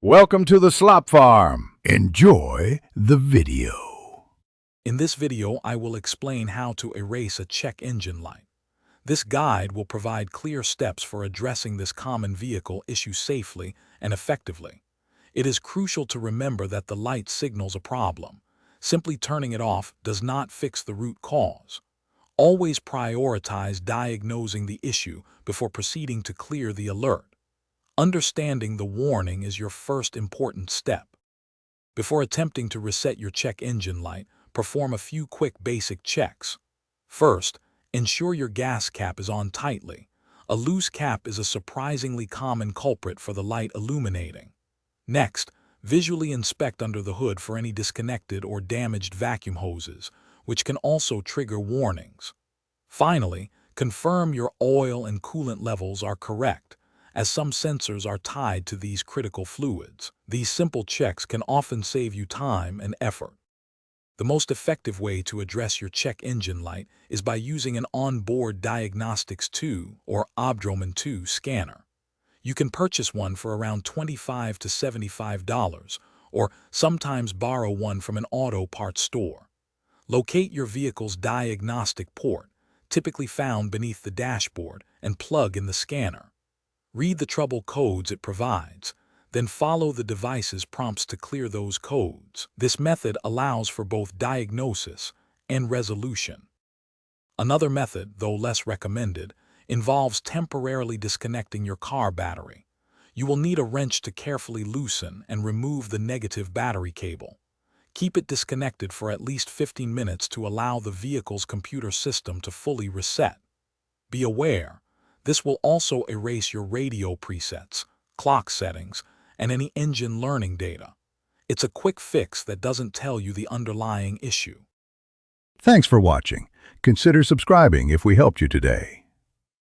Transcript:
Welcome to the Slop Farm. Enjoy the video. In this video, I will explain how to erase a check engine light. This guide will provide clear steps for addressing this common vehicle issue safely and effectively. It is crucial to remember that the light signals a problem. Simply turning it off does not fix the root cause. Always prioritize diagnosing the issue before proceeding to clear the alert. Understanding the warning is your first important step. Before attempting to reset your check engine light, perform a few quick basic checks. First, ensure your gas cap is on tightly. A loose cap is a surprisingly common culprit for the light illuminating. Next, visually inspect under the hood for any disconnected or damaged vacuum hoses, which can also trigger warnings. Finally, confirm your oil and coolant levels are correct, as some sensors are tied to these critical fluids. These simple checks can often save you time and effort. The most effective way to address your check engine light is by using an onboard Diagnostics 2 or OBD-II scanner. You can purchase one for around $25 to $75, or sometimes borrow one from an auto parts store. Locate your vehicle's diagnostic port, typically found beneath the dashboard, and plug in the scanner. Read the trouble codes it provides, then follow the device's prompts to clear those codes. This method allows for both diagnosis and resolution. Another method, though less recommended, involves temporarily disconnecting your car battery. You will need a wrench to carefully loosen and remove the negative battery cable. Keep it disconnected for at least 15 minutes to allow the vehicle's computer system to fully reset. Be aware, this will also erase your radio presets, clock settings, and any engine learning data. It's a quick fix that doesn't tell you the underlying issue. Thanks for watching. Consider subscribing if we helped you today.